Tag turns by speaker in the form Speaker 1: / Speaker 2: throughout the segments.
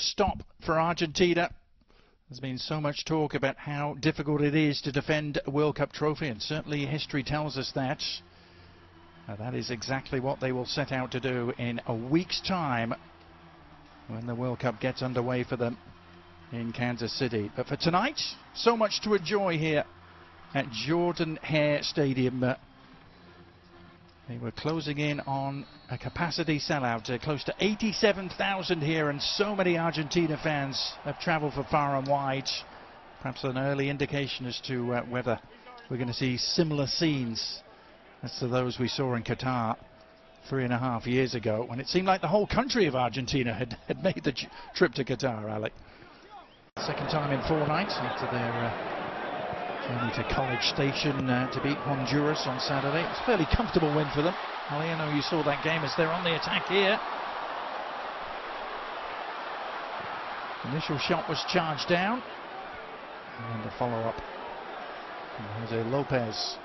Speaker 1: stop for Argentina. There's been so much talk about how difficult it is to defend a World Cup trophy, and certainly history tells us that. That is exactly what they will set out to do in a week's time when the World Cup gets underway for them in Kansas City. But for tonight, so much to enjoy here at Jordan-Hare Stadium. They were closing in on a capacity sellout, close to 87,000 here, and so many Argentina fans have travelled for far and wide. Perhaps an early indication as to whether we're going to see similar scenes as to those we saw in Qatar 3.5 years ago, when it seemed like the whole country of Argentina had made the trip to Qatar, Alec. Second time in 4 nights after their journey to College Station to beat Honduras on Saturday. It's a fairly comfortable win for them. Ali, I know you saw that game as they're on the attack here. Initial shot was charged down, and the follow-up from Jose Lopez.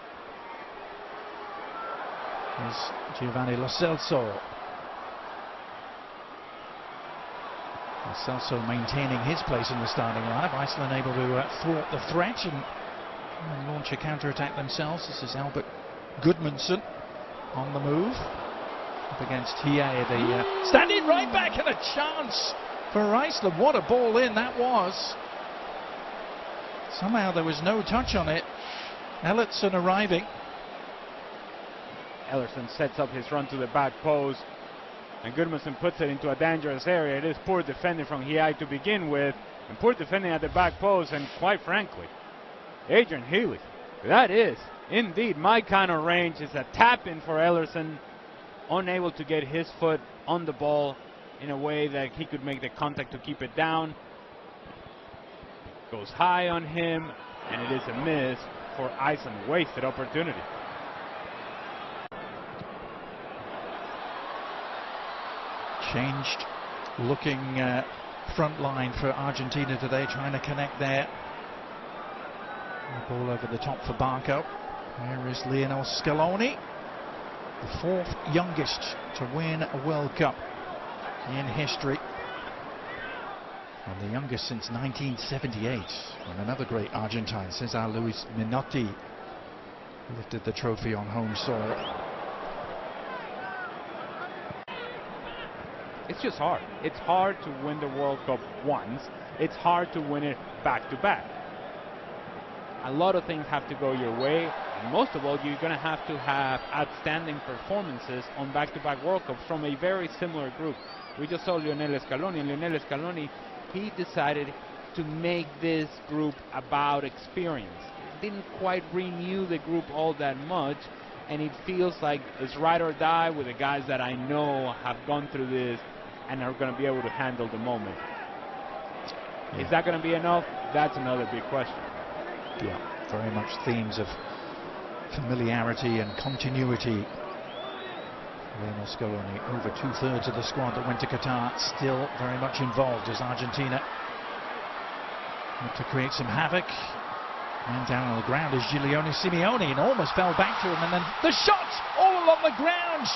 Speaker 1: Here's Giovanni Lo Celso. Lo Celso maintaining his place in the starting lineup. Iceland able to thwart the threat and launch a counter-attack themselves. This is Albert Gudmundsson on the move up against Hiei, the standing right back, and a chance for Iceland. What a ball in that was. Somehow there was no touch on it. Ellertson arriving.
Speaker 2: Ellertson sets up his run to the back post, and Gudmundsson puts it into a dangerous area. It is poor defending from Hiei to begin with, and poor defending at the back post, and quite frankly, Adrian Healy, that is indeed my kind of range. It's a tap-in for Ellertson, unable to get his foot on the ball in a way that he could make the contact to keep it down. Goes high on him, and it is a miss for Iceland. Wasted opportunity.
Speaker 1: Changed looking front line for Argentina today, trying to connect there. The ball over the top for Barco. Here is Lionel Scaloni, the 4th youngest to win a World Cup in history, and the youngest since 1978, when another great Argentine, Cesar Luis Menotti, lifted the trophy on home soil.
Speaker 2: It's just hard. It's hard to win the World Cup once. It's hard to win it back to back. A lot of things have to go your way, and most of all, you're going to have outstanding performances on back-to-back World Cups from a very similar group. We just saw Lionel Scaloni, and Lionel Scaloni, he decided to make this group about experience. Didn't quite renew the group all that much, and it feels like it's ride or die with the guys that I know have gone through this and are going to be able to handle the moment. Is that going to be enough? That's another big question.
Speaker 1: Yeah, very much themes of familiarity and continuity. Lionel Scaloni, over 2/3 of the squad that went to Qatar, still very much involved as Argentina look to create some havoc. And down on the ground is Giuliano Simeone, and almost fell back to him, and then the shot all along the ground.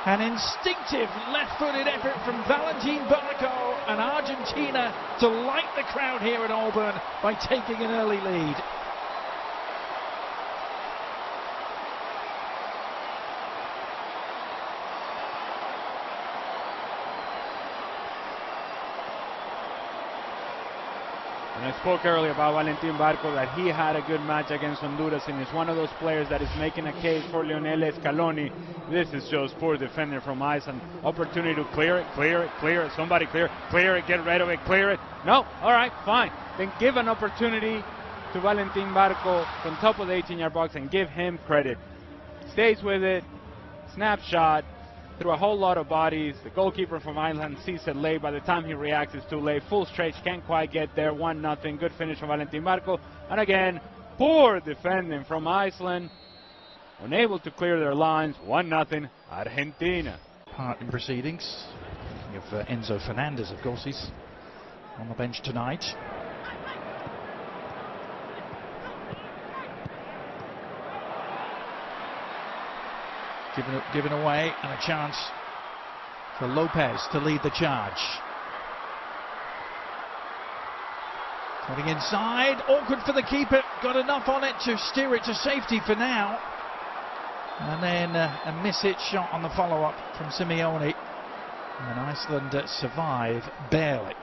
Speaker 1: An instinctive left-footed effort from Valentin Barco, and Argentina delight the crowd here at Auburn by taking an early lead.
Speaker 2: And I spoke earlier about Valentin Barco, that he had a good match against Honduras, and is one of those players that is making a case for Lionel Scaloni. This is just poor defender from Iceland. Opportunity to clear it, clear it, clear it. Somebody clear it, get rid of it, clear it. No, all right, fine. Then give an opportunity to Valentin Barco from top of the 18-yard box and give him credit. Stays with it, snapshot, through a whole lot of bodies. The goalkeeper from Iceland sees it late. By the time he reacts, it's too late. Full stretch, can't quite get there. 1-0. Good finish from Valentin Barco. And again, poor defending from Iceland. Unable to clear their lines. 1-0. Argentina.
Speaker 1: Part in proceedings. You have Enzo Fernandez, of course. He's on the bench tonight. Given away, and a chance for Lopez to lead the charge. Getting inside, awkward for the keeper, got enough on it to steer it to safety for now. And then a miss-hit shot on the follow-up from Simeone. And Iceland survive barely.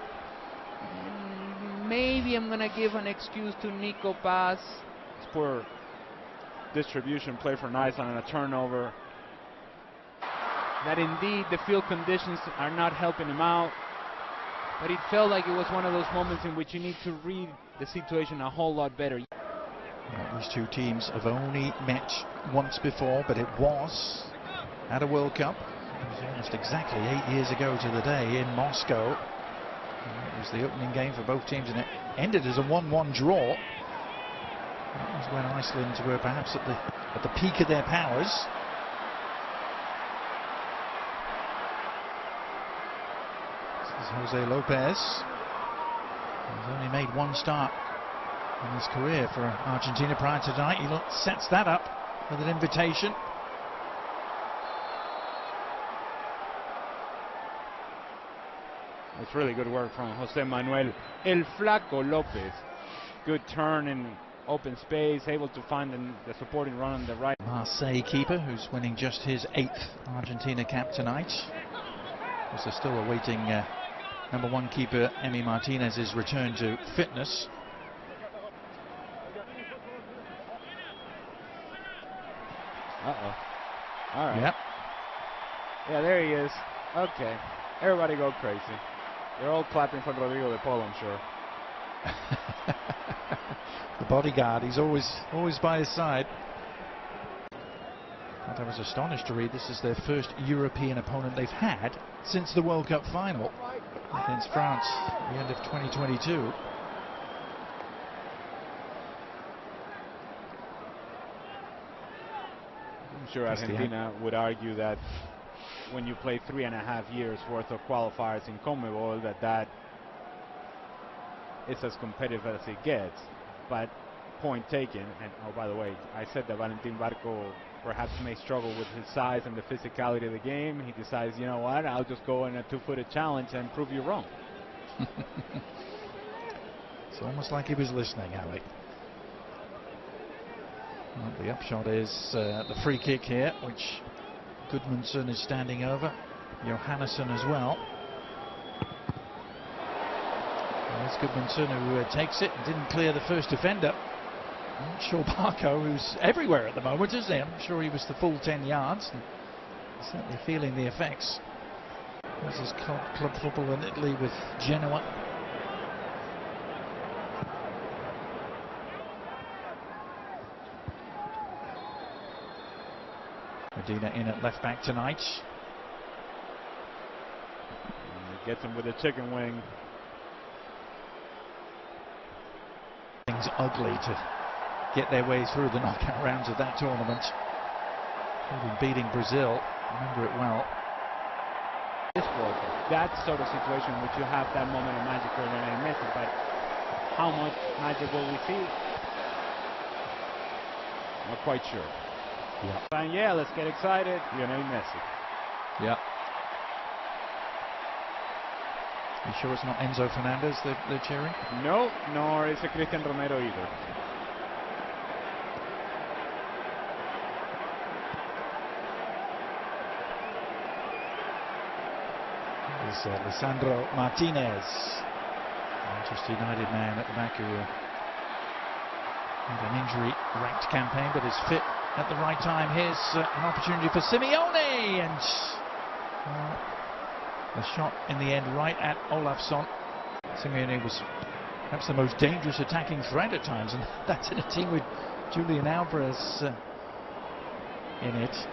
Speaker 2: Maybe I'm going to give an excuse to Nico Paz. It's poor distribution play for Iceland and a turnover. That indeed the field conditions are not helping him out. But it felt like it was one of those moments in which you need to read the situation a whole lot better.
Speaker 1: Yeah, these two teams have only met once before, but it was at a World Cup. It was almost exactly 8 years ago to the day in Moscow. It was the opening game for both teams, and it ended as a 1-1 draw. That was when Iceland were perhaps at the peak of their powers. This is Jose Lopez. He's only made one start in his career for Argentina prior to tonight. He sets that up with an invitation.
Speaker 2: It's really good work from Jose Manuel El Flaco Lopez. Good turn in open space, able to find the supporting run on the right.
Speaker 1: Marseille keeper, who's winning just his 8th Argentina cap tonight. As they're still awaiting number 1 keeper Emi Martinez's return to fitness.
Speaker 2: All right.
Speaker 1: Yep.
Speaker 2: Yeah, there he is. Okay. Everybody go crazy. They're all clapping for Rodrigo de Paul, I'm sure.
Speaker 1: The bodyguard, he's always by his side. But I was astonished to read this is their first European opponent they've had since the World Cup final against France at the end of 2022.
Speaker 2: I'm sure Argentina would argue that when you play 3.5 years worth of qualifiers in CONMEBOL, that it's as competitive as it gets. But point taken, and oh, by the way, I said that Valentin Barco perhaps may struggle with his size and the physicality of the game. He decides, you know what, I'll just go in a 2-footed challenge and prove you wrong.
Speaker 1: It's almost like he was listening, Ali. Well, the upshot is the free kick here, which Gudmundsson is standing over. Johannesson as well. There's Gudmundsson who takes it and didn't clear the first defender. I'm not sure Barco, who's everywhere at the moment, isn't he? I'm sure he was the full 10 yards. And certainly feeling the effects. This is club football in Italy with Genoa. Medina in at left back tonight.
Speaker 2: And he gets him with a chicken wing.
Speaker 1: Things ugly to get their way through the knockout rounds of that tournament. Including beating Brazil. Remember it well.
Speaker 2: This World Cup, that sort of situation in which you have that moment of magic for Lionel Messi, but how much magic will we see? Not quite sure.
Speaker 1: Yeah.
Speaker 2: And yeah, let's get excited. Lionel Messi.
Speaker 1: Yeah. You sure it's not Enzo Fernandez they're cheering?
Speaker 2: No, nor is it Cristian Romero either.
Speaker 1: It's Lisandro Martinez, Manchester United man at the back who had an injury-racked campaign, but is fit at the right time. Here's an opportunity for Simeone, and the shot in the end right at Olafsson. Simeone was perhaps the most dangerous attacking threat at times, and that's in a team with Julian Alvarez in it.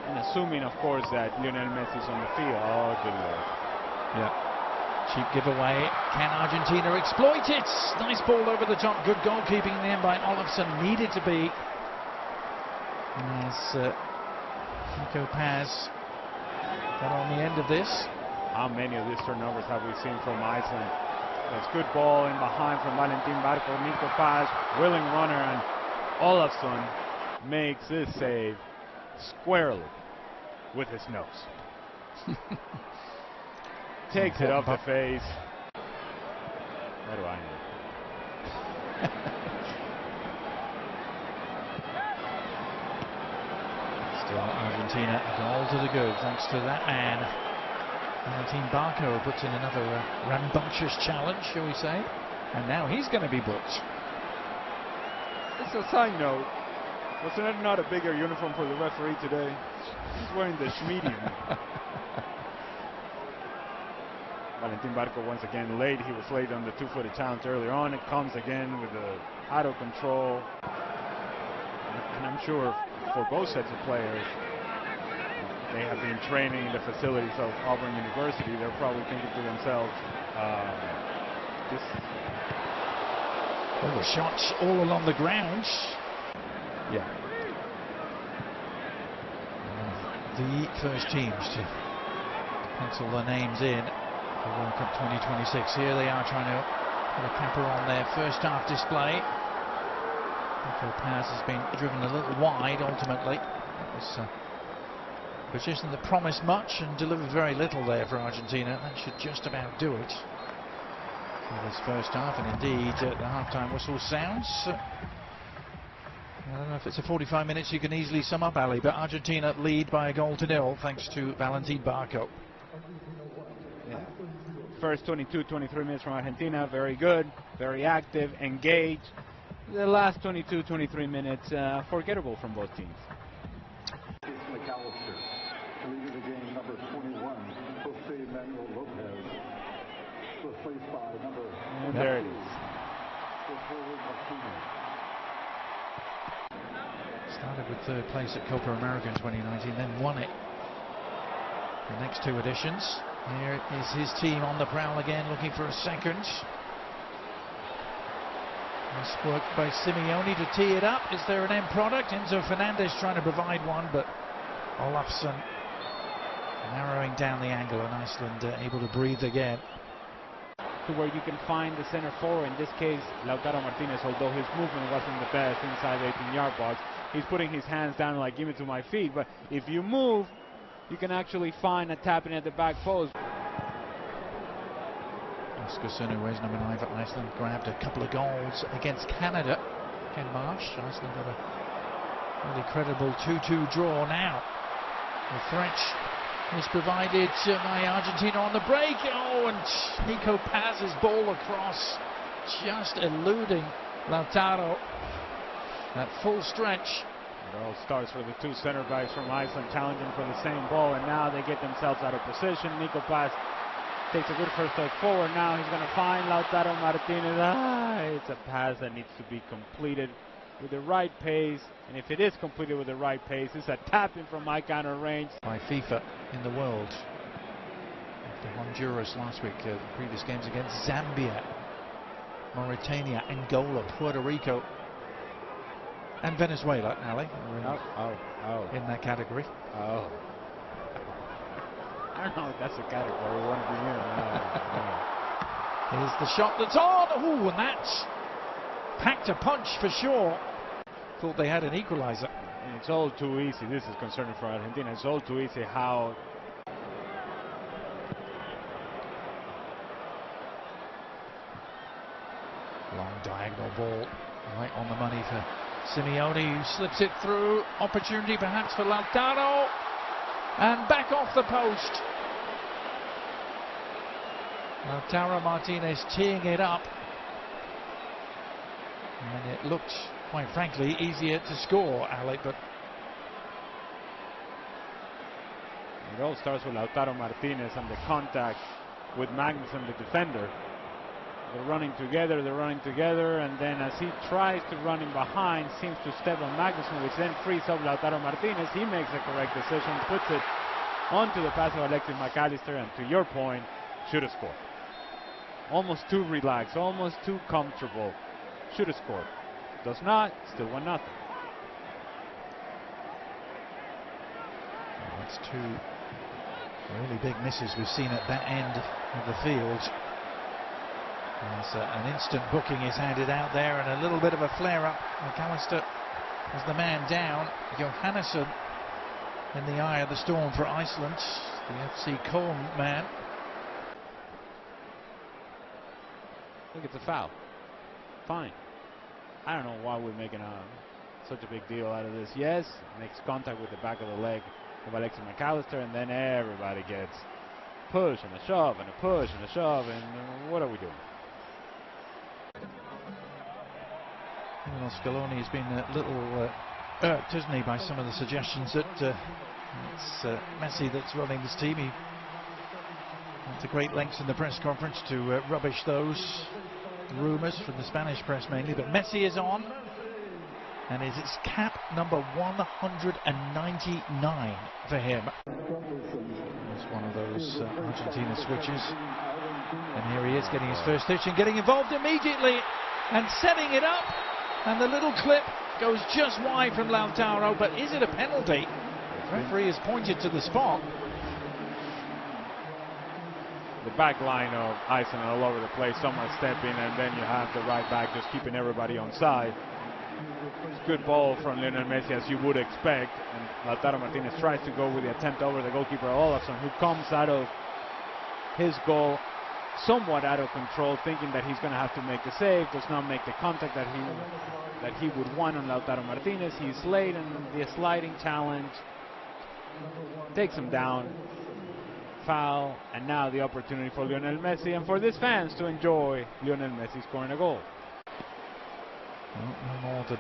Speaker 2: And assuming, of course, that Lionel Messi is on the field. Oh, good lord.
Speaker 1: Yeah. Cheap giveaway. Can Argentina exploit it? Nice ball over the top. Good goalkeeping in the end by Olafsson. Needed to be. As Nico Paz got on the end of this.
Speaker 2: How many of these turnovers have we seen from Iceland? There's good ball in behind from Valentin Barco. Nico Paz, willing runner, and Olafsson makes this save squarely with his nose. takes it off the face. What do I know?
Speaker 1: Still Argentina a goal to the good thanks to that man. Valentin Barco puts in another rambunctious challenge, shall we say, and now he's going to be booked.
Speaker 2: It's a side note. Was there not a bigger uniform for the referee today? He's wearing the medium. Valentin Barco once again late. He was late on the two-footed challenge earlier on. It comes again with the out of control. And I'm sure for both sets of players, they have been training in the facilities of Auburn University. They're probably thinking to themselves,
Speaker 1: There were shots all along the ground. Yeah. The first teams to pencil their names in for World Cup 2026. Here they are trying to put a capper on their first half display. Nico Paz has been driven a little wide ultimately. It was a position that promised much and delivered very little there for Argentina. That should just about do it for this first half, and indeed the half-time whistle sounds. I don't know if it's a 45 minutes you can easily sum up, Ali, but Argentina lead by a goal to nil thanks to Valentin Barco.
Speaker 2: Yeah. First 22-23 minutes from Argentina, very good, very active, engaged. The last 22-23 minutes, forgettable from both teams.
Speaker 3: McAllister, leader of the game, number 21, Jose Manuel Lopez, replaced by number.
Speaker 2: And there it is.
Speaker 1: Started with third place at Copa America in 2019, then won it the next two editions. Here is his team on the prowl again, looking for a second. Nice work by Simeone to tee it up. Is there an end product? Enzo Fernandez trying to provide one, but Olafsson narrowing down the angle, and Iceland able to breathe again.
Speaker 2: To where you can find the center forward, in this case Lautaro Martinez, although his movement wasn't the best inside the 18-yard box. He's putting his hands down like, give it to my feet, but if you move, you can actually find a tapping at the back post.
Speaker 1: Oskarsson, who wears number 9 for Iceland, grabbed a couple of goals against Canada. Ken Marsh, Iceland got a really credible 2-2 draw now. The French is provided by Argentina on the break. Oh, and Nico Paz's ball across, just eluding Lautaro at full stretch.
Speaker 2: It all starts for the two center backs from Iceland challenging for the same ball, and now they get themselves out of position. Nico Paz takes a good first step forward. Now he's going to find Lautaro Martinez. It's a pass that needs to be completed with the right pace, and if it is completed with the right pace, it's a tap-in from my counter range.
Speaker 1: By FIFA in the world. After Honduras last week, the previous games against Zambia, Mauritania, Angola, Puerto Rico, and Venezuela, Ali, in that category.
Speaker 2: Oh. I don't know if that's a category we want to be in.
Speaker 1: Here's the shot that's on. Ooh, and that's packed a punch for sure. Thought they had an equalizer.
Speaker 2: And it's all too easy. This is concerning for Argentina. It's all too easy how.
Speaker 1: Long diagonal ball right on the money for Simeone, who slips it through. Opportunity perhaps for Lautaro. And back off the post. Lautaro Martinez teeing it up. And it looked, quite frankly, easier to score, Alec, but
Speaker 2: it all starts with Lautaro Martinez and the contact with Magnuson, the defender. They're running together, and then as he tries to run in behind, seems to step on Magnuson, which then frees up Lautaro Martinez. He makes the correct decision, puts it onto the pass of Alexis McAllister, and to your point, should have scored. Almost too relaxed, almost too comfortable. Should have scored. Does not, still 1-0.
Speaker 1: That's two really big misses we've seen at that end of the field. As an instant booking is handed out there, and a little bit of a flare-up. McAllister was the man down. Johannesson in the eye of the storm for Iceland, the FC Köln man.
Speaker 2: Look, it's a foul. Fine. I don't know why we're making such a big deal out of this. Yes, makes contact with the back of the leg of Alexis McAllister, and then everybody gets push and a shove and a push and a shove, and what are we doing?
Speaker 1: Well, Scaloni has been a little irked, hasn't he, by some of the suggestions that it's Messi that's running this team. He went to great lengths in the press conference to rubbish those rumours from the Spanish press mainly, but Messi is on, and it's cap number 199 for him. It's one of those Argentina switches, and here he is getting his first stitch and getting involved immediately and setting it up, and the little clip goes just wide from Lautaro, but is it a penalty? The referee has pointed to the spot.
Speaker 2: The back line of Iceland all over the place, someone stepping, and then you have the right back just keeping everybody on side. It's good ball from Lionel Messi, as you would expect, and Lautaro Martinez tries to go with the attempt over the goalkeeper Olafsson, who comes out of his goal somewhat out of control, thinking that he's going to have to make the save, does not make the contact that he would want on Lautaro Martinez. He's late, and the sliding challenge takes him down. Foul, and now the opportunity for Lionel Messi and for these fans to enjoy Lionel Messi scoring a goal.
Speaker 1: Well, no more than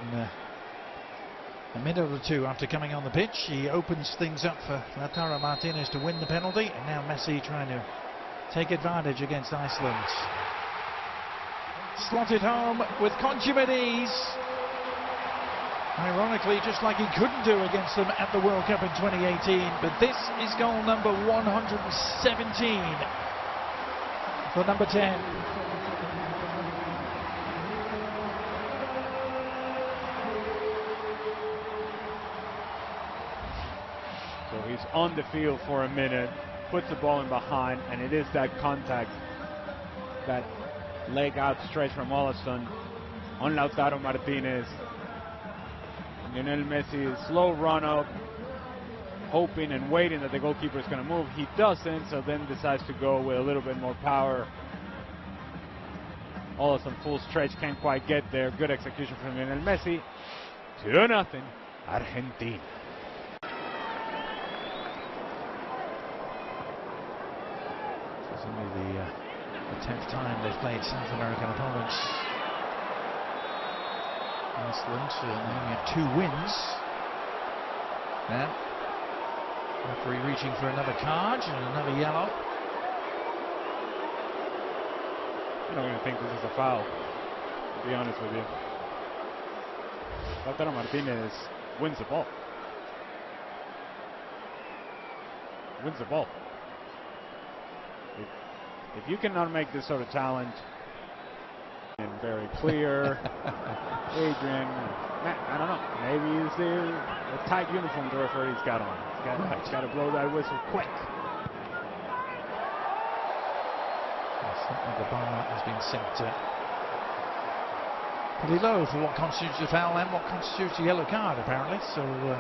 Speaker 1: a minute or two after coming on the pitch, he opens things up for Lautaro Martinez to win the penalty, and now Messi trying to take advantage against Iceland. Slotted home with consummate ease. Ironically, just like he couldn't do against them at the World Cup in 2018. But this is goal number 117 for number 10.
Speaker 2: So he's on the field for a minute, puts the ball in behind, and it is that contact, that leg outstretched from Olafsson on Lautaro Martinez. Lionel Messi, slow run up, hoping and waiting that the goalkeeper is going to move. He doesn't, so then decides to go with a little bit more power. Olafsson full stretch, can't quite get there. Good execution from Lionel Messi. 2-0, Argentina.
Speaker 1: It's only the 10th time they've played South American opponents. Iceland, they only have 2 wins. Now, referee reaching for another card and another yellow.
Speaker 2: I don't even think this is a foul, to be honest with you. Lautaro Martinez wins the ball. Wins the ball. If you cannot make this sort of challenge, and very clear, Adrian, I don't know, maybe it's the tight uniform the referee's got on. He's got to blow that whistle quick.
Speaker 1: The bar has been set pretty low for what constitutes a foul and what constitutes a yellow card, apparently. So the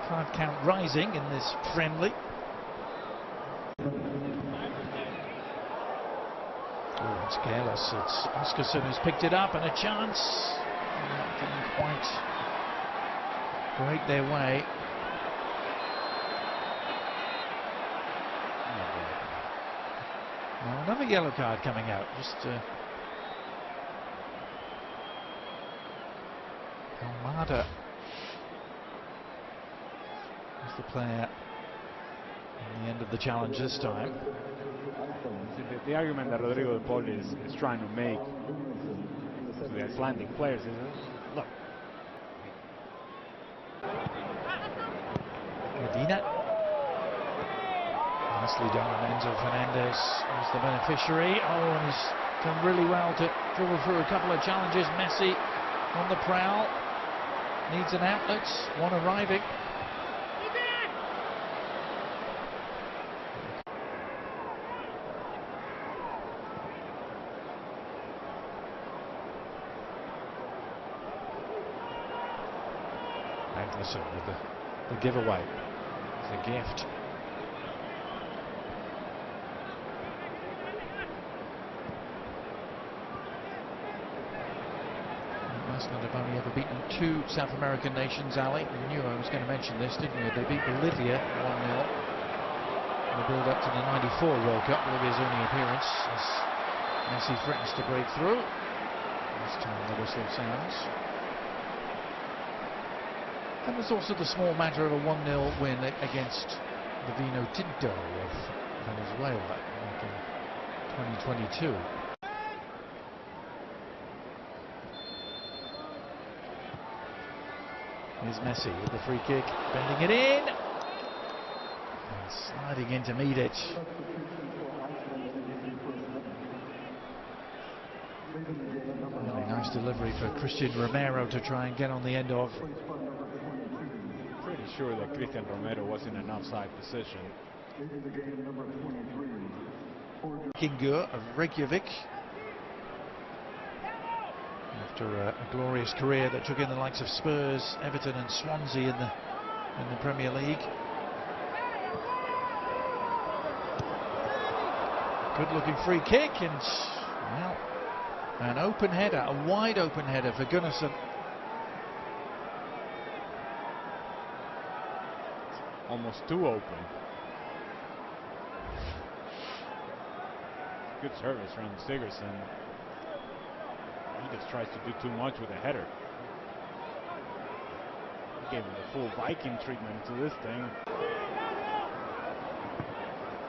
Speaker 1: card count rising in this friendly. Oh, it's careless. It's Oscarsson who's picked it up, and a chance. That didn't quite break their way. Now another yellow card coming out. Just Almada is the player in the end of the challenge this time.
Speaker 2: The argument that Rodrigo de Paul is trying to make to the Icelandic players is, look,
Speaker 1: Medina. Nicely done. Enzo Fernandez is the beneficiary. Oh, and he's done really well to dribble through a couple of challenges. Messi on the prowl. Needs an outlet. One arriving. Magnuson with the giveaway. It's a gift. Iceland have only ever beaten 2 South American nations, Ali. You knew I was going to mention this, didn't you? They beat Bolivia 1-0 in the build-up to the '94 World Cup, Bolivia's only appearance, as Messi threatens to break through. This time the whistle sounds. And there's also the small matter of a 1-0 win against the Vino Tinto of Venezuela back in 2022. Here's Messi with the free kick, bending it in, and sliding in to meet it. Really nice delivery for Christian Romero to try and get on the end of.
Speaker 2: Pretty sure that Christian Romero was in an offside position.
Speaker 1: Kingur of Reykjavik. After a glorious career that took in the likes of Spurs, Everton and Swansea in the Premier League. Good looking free kick, and well, an open header, a wide open header for Gunnarsson.
Speaker 2: Almost too open. Good service from Sigurdsson. He just tries to do too much with a header. He gave him the full Viking treatment to this thing.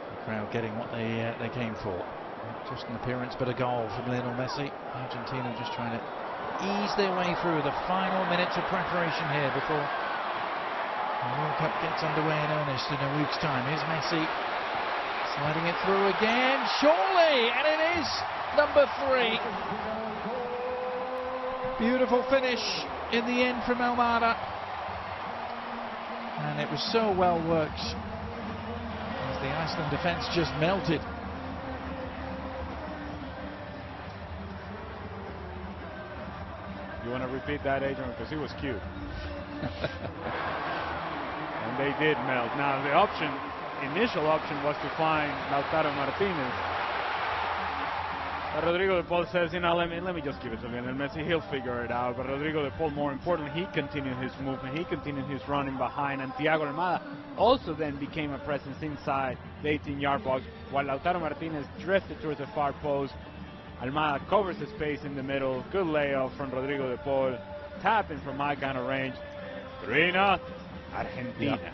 Speaker 1: The crowd getting what they came for. Not just an appearance, but a goal from Lionel Messi. Argentina just trying to ease their way through the final minutes of preparation here before the World Cup gets underway in earnest in a week's time. Here's Messi sliding it through again, surely, and it is number 3. Beautiful finish in the end from Almada, and it was so well worked as the Iceland defence just melted.
Speaker 2: You want to repeat that, Adrian, because he was cute. And they did melt. Now the initial option was to find Lautaro Martinez. But Rodrigo de Paul says, you know, let me just give it to Lionel Messi, he'll figure it out. But Rodrigo de Paul, more importantly, he continued his movement, he continued his running behind, and Thiago Almada also then became a presence inside the 18-yard box, while Lautaro Martinez drifted towards the far post. Almada covers the space in the middle, good layoff from Rodrigo de Paul, tapping from my kind of range. 3-0, Argentina.
Speaker 1: Yep.